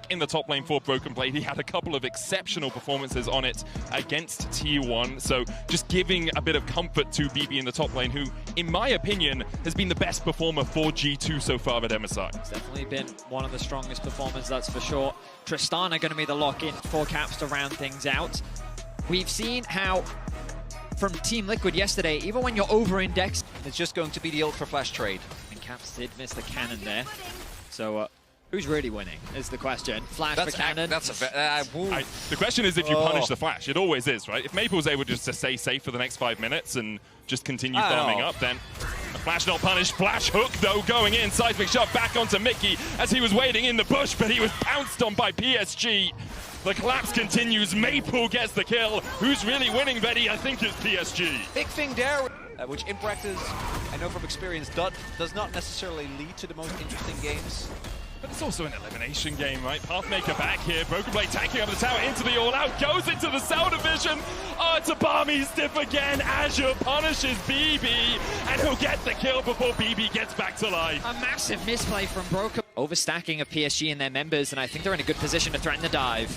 in the top lane for Broken Blade. He had a couple of exceptional performances on it against T1, so just giving a bit of comfort to BB in the top lane, who, in my opinion, has been the best performer for G2 so far at MSI. It's definitely been one of the strongest performers, that's for sure. Tristana going to be the lock-in for Caps to round things out. We've seen how, from Team Liquid yesterday, even when you're over-indexed, it's just going to be the Ultra Flash trade. And Caps did miss the cannon there. So, who's really winning is the question. Flash for cannon. The question is if you punish the flash. It always is, right? If Maple's able just to stay safe for the next 5 minutes and just continue farming up, then the flash not punished. Flash hook, though, going in. Seismic shot back onto Mickey as he was waiting in the bush, but he was pounced on by PSG. The collapse continues. Maple gets the kill. Who's really winning, Betty? I think it's PSG. Big thing there, which in practice, I know from experience, does not necessarily lead to the most interesting games. But it's also an elimination game, right? Pathmaker back here. Broken Blade tanking up the tower into the all-out. Goes into the cell division. Oh, it's a balmy stiff again. Azure punishes BB, and he'll get the kill before BB gets back to life. A massive misplay from Broken. Overstacking of PSG and their members, and I think they're in a good position to threaten the dive.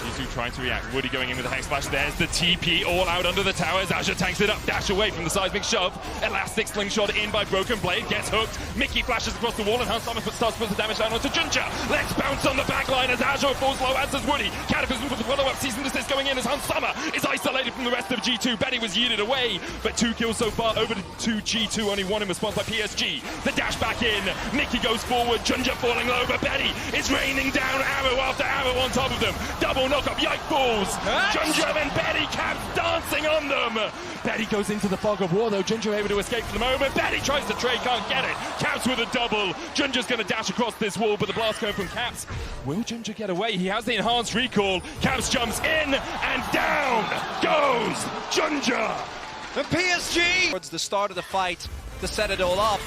G2 trying to react. Woody going in with the Hex Splash. There's the TP all out under the towers. Azure tanks it up. Dash away from the seismic shove. Elastic slingshot in by Broken Blade. Gets hooked. Mickey flashes across the wall and Hans Sommer starts to put the damage down onto Junja. Let's bounce on the back line as Azure falls low, as does Woody. Cataclysm for the follow-up. Season desist going in as Hans Sommer is isolated from the rest of G2. Betty was yeeted away, but 2 kills so far over to G2. Only 1 in response by PSG. The dash back in. Mickey goes forward. Junja falling low, but Betty is raining down arrow after arrow on top of them. Double knock up. Yike balls. Junja and Betty, Caps dancing on them. Betty goes into the fog of war, though. Junja able to escape for the moment. Betty tries to trade, can't get it. Caps with a double. Junja's going to dash across this wall, but the blast coming from Caps. Will Junja get away? He has the enhanced recall. Caps jumps in and down goes Junja. And PSG towards the start of the fight to set it all up.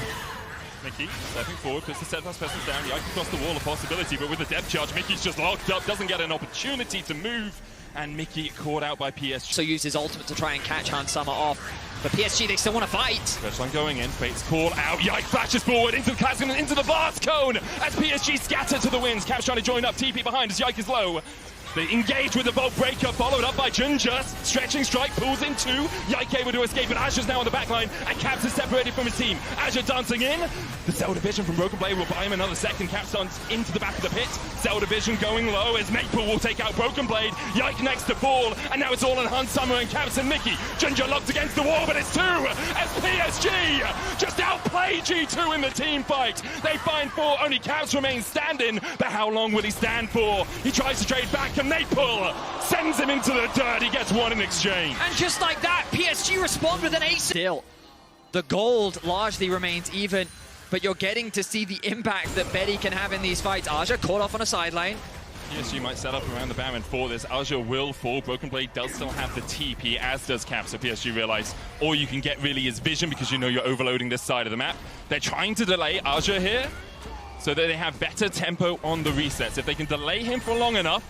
Mickey stepping forward, puts the set-plus persons down. Yike across the wall, a possibility, but with the depth charge, Mickey's just locked up, doesn't get an opportunity to move, and Mickey caught out by PSG. So use his ultimate to try and catch Hans Sommer off. But PSG, they still want to fight. First line going in, Fate's call out. Yike flashes forward into the class and into the blast cone as PSG scatter to the winds. Caps trying to join up, TP behind as Yike is low. They engage with the Bolt Breaker, followed up by Junja. Stretching strike, pulls in 2. Yike able to escape, but Azure's now on the back line, and Caps is separated from his team. Azure dancing in. The Cell Division from Broken Blade will buy him another second. Caps dance into the back of the pit. Cell Division going low as Maple will take out Broken Blade. Yike next to fall, and now it's all on Hans Sommer and Caps and Mickey. Junja locked against the wall, but it's 2 as PSG just outplay G2 in the team fight. They find 4, only Caps remains standing, but how long will he stand for? He tries to trade back, and Maple sends him into the dirt. He gets 1 in exchange. And just like that, PSG respond with an ace. Still, the gold largely remains even, but you're getting to see the impact that Betty can have in these fights. Azure caught off on a side lane. PSG might set up around the Baron for this. Azure will fall. Broken Blade does still have the TP, as does Caps. So PSG realize all you can get really is vision because you know you're overloading this side of the map. They're trying to delay Azure here so that they have better tempo on the resets. If they can delay him for long enough,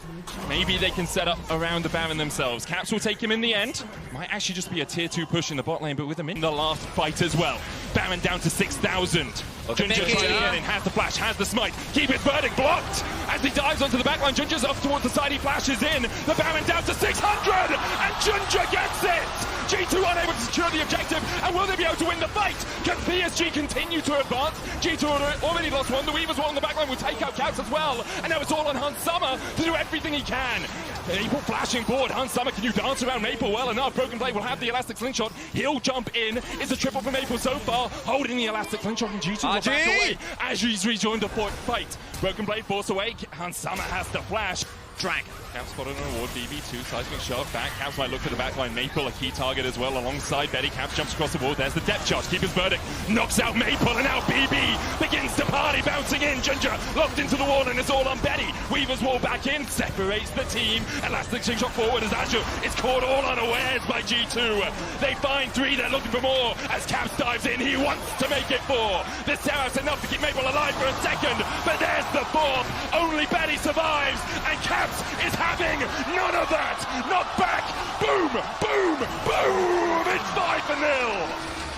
maybe they can set up around the Baron themselves. Caps will take him in the end. Might actually just be a tier 2 push in the bot lane, but with him in the last fight as well. Baron down to 6,000. Junja trying to get in, has the flash, has the smite. Keep his verdict blocked as he dives onto the backline. Junja's off towards the side, he flashes in. The Baron down to 600, and Junja gets it! G2 unable to secure the objective, and will they be able to win the fight? Can PSG continue to advance? G2 already lost 1. The Weaver's one on the backline will take out Caps as well, and now it's all on Hans Sommer to do everything he can. Maple flashing forward. Hans Sommer, can you dance around Maple well enough? Broken Blade will have the elastic slingshot. He'll jump in. It's a triple for Maple so far, holding the elastic slingshot from G2 will back away as he's rejoined the fight. Broken Blade forced away. Hans Sommer has the flash. Drag. Caps spotted on a ward, BB2, seismic shove back. Caps might look to the backline. Maple, a key target as well, alongside Betty. Caps jumps across the wall. There's the depth charge. Keep his verdict. Knocks out Maple, and now BB begins to party, bouncing in. Junja locked into the wall, and it's all on Betty. Weaver's wall back in, separates the team. Elastic shot forward as Azure is caught all unawares by G2. They find 3, they're looking for more. As Caps dives in, he wants to make it 4. This tower's enough to keep Maple alive for a second, but there's the 4th. Only Betty survives, and Caps is having none of that. Knock back. Boom, boom, boom. It's 5-0.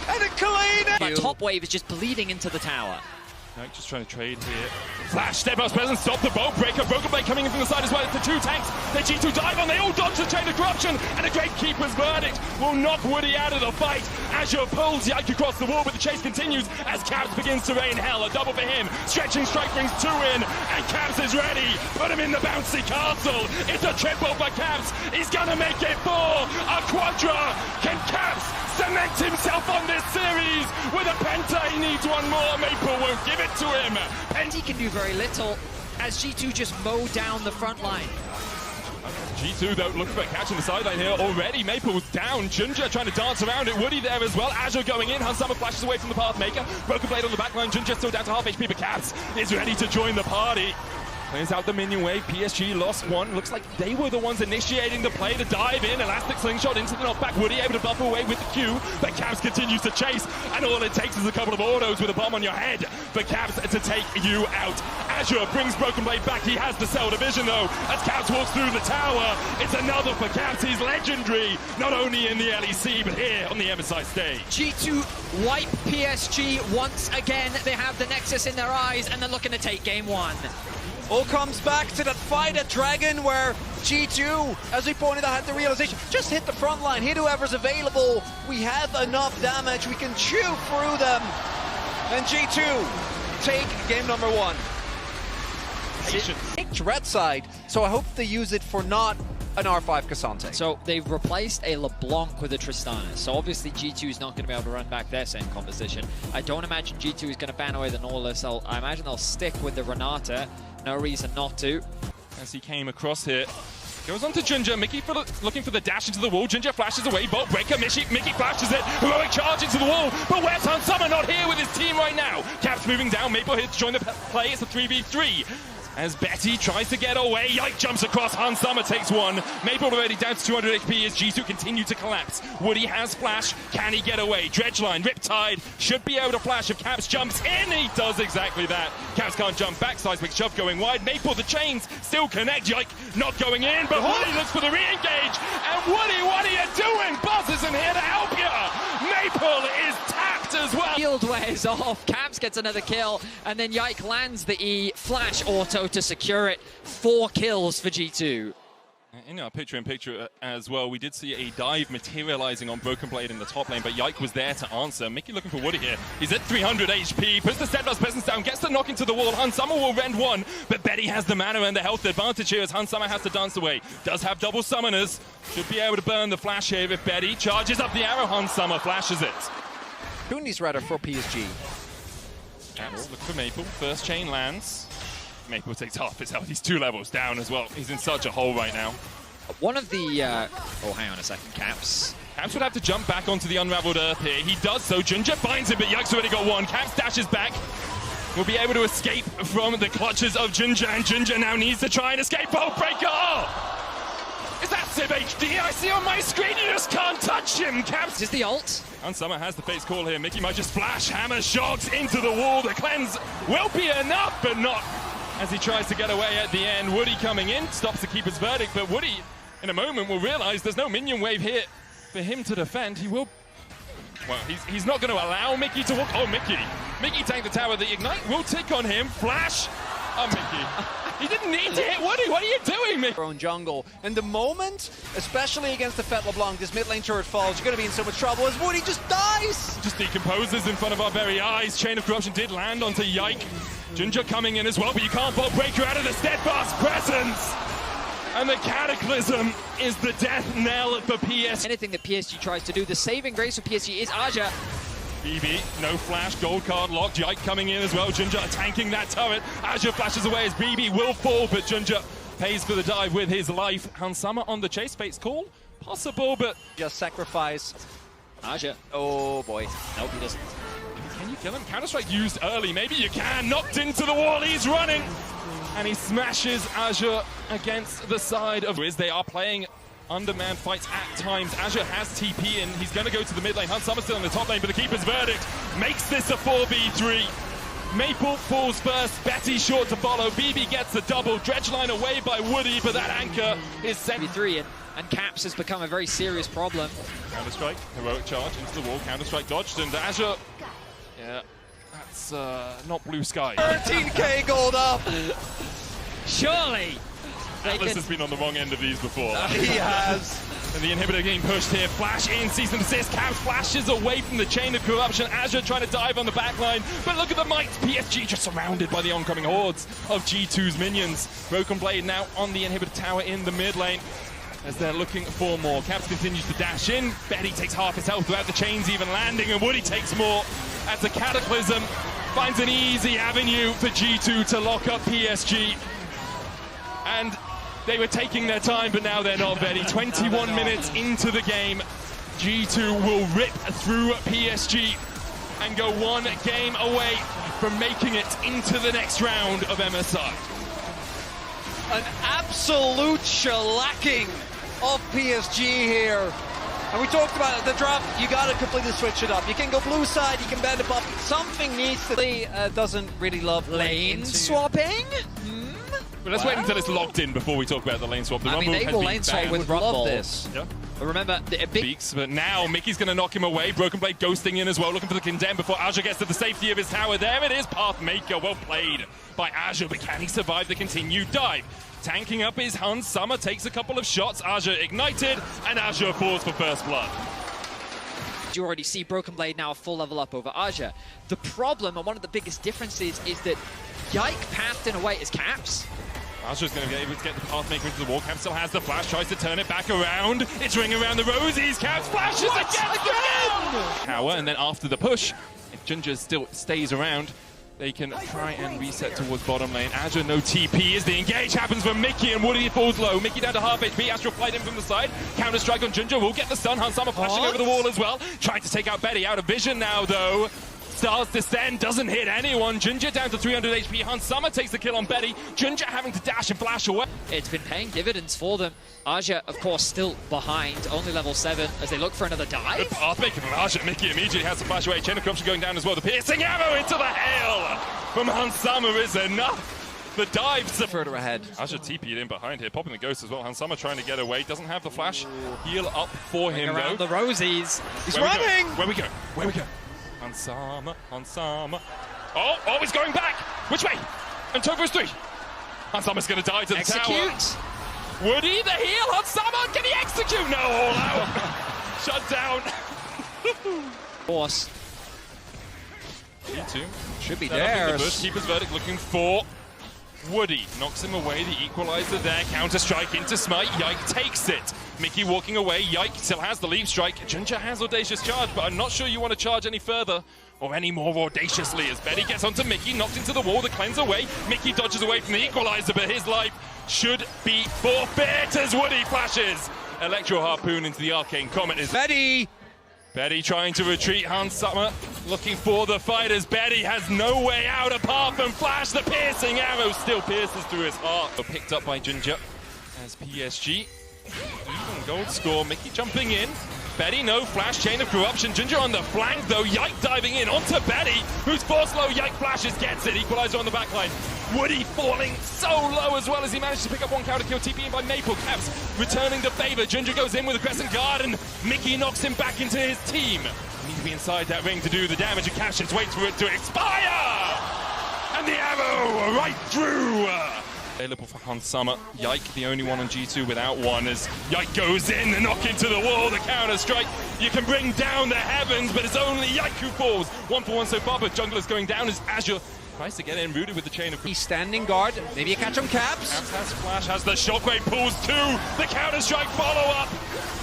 And a clean. But top wave is just bleeding into the tower. Yike just trying to trade here. Flash, steadfast presence, stop the boat breaker. Broken Blade coming in from the side as well. It's the two tanks. They G2 dive on. They all dodge the chain of corruption. And a great keeper's verdict will knock Woody out of the fight. Azure pulls Yike across the wall, but the chase continues as Caps begins to rain hell. A double for him. Stretching strike brings two in. And Caps is ready. Put him in the bouncy castle. It's a triple for Caps. He's going to make it four. A quadra. Can Caps cement himself on this series with a penta? He needs one more. Maple won't give it to him. He can do very little as G2 just mow down the front line. G2 though looking for a catch in the sideline here already. Maple's down. Junja trying to dance around it. Woody there as well. Azure going in. Hansama flashes away from the Pathmaker. Broken Blade on the back line. Junja still down to half HP, but Caps is ready to join the party. Plays out the minion wave. PSG lost one. Looks like they were the ones initiating the play to dive in. Elastic slingshot into the knockback. Woody able to buffer away with the Q. But Caps continues to chase. And all it takes is a couple of autos with a bomb on your head for Caps to take you out. Azure brings Broken Blade back. He has the cell division though. As Caps walks through the tower. It's another for Caps. He's legendary. Not only in the LEC, but here on the MSI stage. G2 wipe PSG once again. They have the Nexus in their eyes and they're looking to take game one. All comes back to that fight at Dragon where G2, as we pointed out, had the realization, just hit the front line, hit whoever's available. We have enough damage, we can chew through them. And G2 take game number one. Picked red side, so I hope they use it for not an R5 Cassante. So they've replaced a LeBlanc with a Tristana. So obviously G2 is not going to be able to run back their same composition. I don't imagine G2 is going to ban away the Nautilus. I imagine they'll stick with the Renata. No reason not to. As he came across here, goes on to Junja. Mickey looking for the dash into the wall. Junja flashes away. Bolt breaker. Mickey flashes it. Heroic charge into the wall. But where's Hansama? Not here with his team right now. Caps moving down. Maple here to join the play. It's a 3v3. As Betty tries to get away, Yike jumps across, Hansama takes one. Maple already down to 200 HP as G2 continue to collapse. Woody has flash, can he get away? Dredgeline, Riptide, should be able to flash if Caps jumps in, he does exactly that. Caps can't jump back, Seismic shove going wide. Maple, the chains, still connect, Yike not going in, but Woody looks for the re-engage. And Woody, what are you doing? Buzz isn't here to help you. Maple is tapped as well. Field wears off, Caps gets another kill, and then Yike lands the E, flash auto to secure it. 4 kills for G2. In our picture-in-picture as well, we did see a dive materializing on Broken Blade in the top lane, but Yike was there to answer. Mickey looking for Woody here. He's at 300 HP, puts the steadfast presence down, gets the knock into the wall. Hansama will rend one, but Betty has the mana and the health advantage here as Hansama has to dance away. Does have double summoners. Should be able to burn the flash here if Betty charges up the arrow. Hansama flashes it. Toonies rather for PSG. Caps look for Maple. First chain lands. Maple takes half his health. He's 2 levels down as well. He's in such a hole right now. One of the... oh, hang on a second. Caps would have to jump back onto the unraveled earth here. He does so. Junja finds him, but Yike's already got one. Caps dashes back. Will be able to escape from the clutches of Junja, and Junja now needs to try and escape. Bolt breaker! Oh! Is that Civ HD? I see on my screen. You just can't touch him. Caps is the ult. Hansama has the face call here. Mickey might just flash. Hammer shots into the wall. The cleanse will be enough, but not as he tries to get away at the end. Woody coming in, stops the keeper's verdict, but Woody, in a moment, will realize there's no minion wave here for him to defend. He will... Well, he's not going to allow Mickey to walk... Oh, Mickey tanked the tower. The Ignite will tick on him. Flash. Oh, Mickey. He didn't need to hit Woody. What are you doing, Mickey? Own jungle. And the moment, especially against the Fet LeBlanc, this mid lane turret falls, you're going to be in so much trouble as Woody just dies. Just decomposes in front of our very eyes. Chain of Corruption did land onto Yike. Junja coming in as well, but you can't bolt breaker out of the steadfast presence. And the Cataclysm is the death knell for PSG. Anything that PSG tries to do, the saving grace for PSG is Aja. BB, no flash, gold card locked. Yike coming in as well. Junja tanking that turret. Azure flashes away as BB will fall, but Junja pays for the dive with his life. Hansama on the chase. Fate's call. Possible, but... Just sacrifice. Aja. Oh, boy. Nope, he doesn't. Can you kill him? Counter-Strike used early. Maybe you can. Knocked into the wall. He's running. And he smashes Azure against the side of... They are playing undermanned fights at times. Azure has TP in. He's going to go to the mid lane. Hansama still in the top lane, but the keeper's verdict makes this a 4v3. Maple falls first. Betty short to follow. BB gets the double. Dredgeline away by Woody, but that anchor is set. 3 and Caps has become a very serious problem. Counter-Strike. Heroic charge into the wall. Counter-Strike dodged, and Azure... Yeah. That's not blue sky. 13k gold up. Surely. Atlas has been on the wrong end of these before. He has. And the inhibitor getting pushed here. Flash in, sees an assist. Caps flashes away from the chain of corruption. Azure trying to dive on the backline. But look at the might. PSG just surrounded by the oncoming hordes of G2's minions. Broken Blade now on the inhibitor tower in the mid lane as they're looking for more. Caps continues to dash in. Betty takes half his health without the chains even landing. And Woody takes more as a Cataclysm finds an easy avenue for G2 to lock up PSG. And they were taking their time, but now they're not, Betty. 21 minutes into the game, G2 will rip through PSG and go one game away from making it into the next round of MSI. An absolute shellacking of PSG here. And we talked about it, the draft, you gotta completely switch it up. You can go blue side, you can bend it up. Something needs to... doesn't really love Lane swapping? But let's wait until it's locked in before we talk about the lane swap. The Rumble they has will been lane swap banned. with love Rumble. this. Yeah. But remember, the big Beaks, but now Mickey's going to knock him away. Broken Blade ghosting in as well, looking for the condemn before Azure gets to the safety of his tower. There it is, Pathmaker, well played by Azure, but can he survive the continued dive? Tanking up his Hun, Summer takes a couple of shots, Azure ignited, and Azure falls for first blood. you already see Broken Blade now a full level up over Aja. The problem, and one of the biggest differences, is that Yike pathed in a way is Caps. Aja's going to be able to get the Pathmaker into the wall. Caps still has the flash, tries to turn it back around. It's ringing around the rosies. Caps flashes again! Power, and then after the push, if Ginger still stays around, they can try and reset towards bottom lane. Aja no TP as the engage happens from Mickey, and Woody falls low. Mickey down to half HP. Astral Flight in from the side. Counter strike on Ginger will get the stun. Hansama flashing over the wall as well. Trying to take out Betty. Out of vision now though. Stars descend, doesn't hit anyone. Ginger down to 300 HP. Hansama takes the kill on Betty. Ginger having to dash and flash away. It's been paying dividends for them. Aja, of course, still behind, only level 7 as they look for another dive. The Pathmaker from Aja. Mickey immediately has to flash away. Chain of corruption going down as well. The piercing arrow into the hail from Hansama is enough. The dive's Further ahead. Aja TP'd in behind here, popping the ghost as well. Hansama trying to get away, doesn't have the flash. Heal up for him Around though. the Rosies. He's running! Where we go? Where we go? Hansama. Oh, he's going back! Which way? And Tover's 3. Hansama's gonna die to the tower. Execute. Woody, the heal! Hansama, can he execute? No, all out. Shut down. Force. G2 Should be set up in there. the bush. Keeper's verdict looking for Woody. Knocks him away, the equalizer there. Counter strike into Smite. Yike takes it. Mickey walking away. Yike still has the leap strike. Ginger has audacious charge, but I'm not sure you want to charge any further or any more audaciously as Betty gets onto Mickey, knocked into the wall, the cleanse away. Mickey dodges away from the equalizer, but his life should be forfeit as Woody flashes. Electro Harpoon into the Arcane Comet is Betty trying to retreat. Hansama looking for the fighters. Betty has no way out apart from flash. The piercing arrow still pierces through his heart. Picked up by Ginger as PSG. Even gold score. Mickey jumping in. Betty, no flash, chain of corruption. Ginger on the flank though. Yike diving in onto Betty, who's forced low. Yike flashes, gets it. Equalizer on the back line. Woody falling so low as well as he managed to pick up one counter kill. TP in by Maple. Caps returning the favor. Ginger goes in with a crescent guard and Mickey knocks him back into his team. He needs to be inside that ring to do the damage. And Caps just waits for it to expire. And the arrow right through. Available for Hansama. Yike, the only one on G2 without one, as Yike goes in and knock into the wall, the counter strike. You can bring down the heavens, but it's only Yike who falls. 1 for 1 so far, but Jungler's going down as Azure tries to get in, rooted with the chain of... He's standing guard. Maybe you catch him, Caps. Caps has flash, has the shockwave, pulls 2. The counter strike follow-up.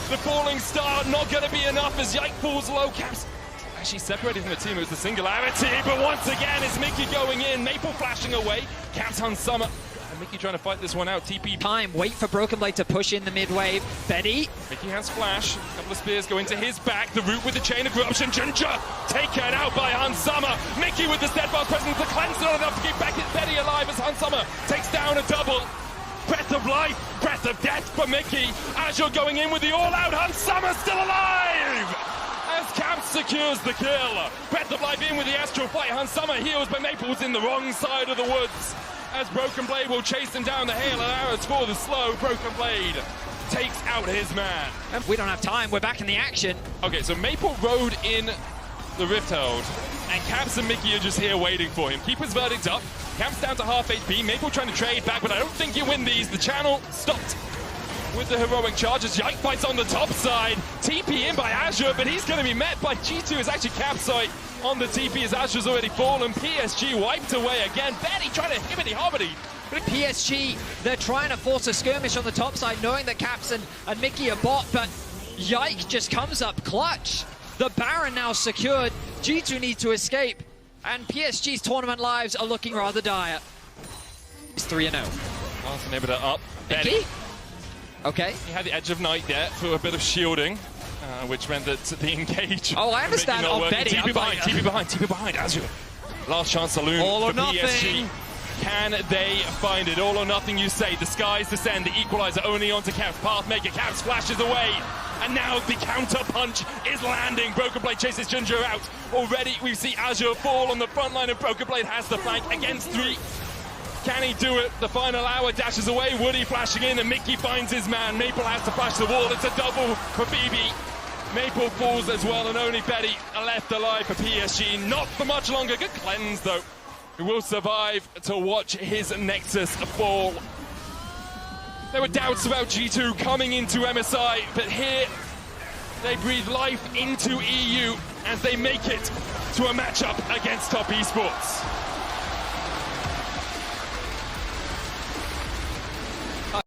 The falling star not going to be enough as Yike falls low. Caps actually separated from the team. It was the singularity, but once again it's Mickey going in. Maple flashing away. Caps Hansama. Mickey trying to fight this one out. TP. Time, wait for Broken Blade to push in the mid wave. Betty. Mickey has flash. A couple of spears go into his back. The root with the chain of corruption. Ginger taken out by Hansama. Mickey with the steadfast presence. The cleanse not enough to keep Betty alive as Hansama takes down a double. Breath of life, breath of death for Mickey. Azure going in with the all-out. Hansama still alive! As Caps secures the kill. Breath of life in with the Astral Flight. Hansama heals, but Maple's in the wrong side of the woods. As Broken Blade will chase him down the hail, and arrows for the slow. Broken Blade takes out his man. We don't have time, we're back in the action. Okay, so Maple rode in the Rift Herald. And Caps and Mickey are just here waiting for him. Keep his verdict up. Caps down to half HP. Maple trying to trade back, but I don't think you win these. The channel stopped with the heroic charges. Yike fights on the top side. TP in by Azure, but he's going to be met by G2. It's actually Caps side on the TP as Azure's already fallen. PSG wiped away again. Betty trying to hibbity-hobbity. PSG, they're trying to force a skirmish on the top side, knowing that Caps and Mickey are bot, but Yike just comes up clutch. The Baron now secured. G2 need to escape, and PSG's tournament lives are looking rather dire. It's 3-0. Pass inhibitor up. Mickey? Okay. He had the Edge of Night there for a bit of shielding, which meant that the engage. Oh, I understand. Oh, Betty. TP behind, Azure. Last chance saloon for PSG. Can they find it? All or nothing, you say. The skies descend. The equalizer only onto Caps. Pathmaker. Caps flashes away. And now the counter punch is landing. Broken Blade chases Ginger out. Already we see Azure fall on the front line, and Broken Blade has the flank against 3. Can he do it? The final hour dashes away. Woody flashing in, and Mickey finds his man. Maple has to flash the wall. It's a double for BB. Maple falls as well, and only Betty left alive for PSG. Not for much longer. Good cleanse, though. He will survive to watch his Nexus fall. There were doubts about G2 coming into MSI, but here they breathe life into EU as they make it to a matchup against top Esports.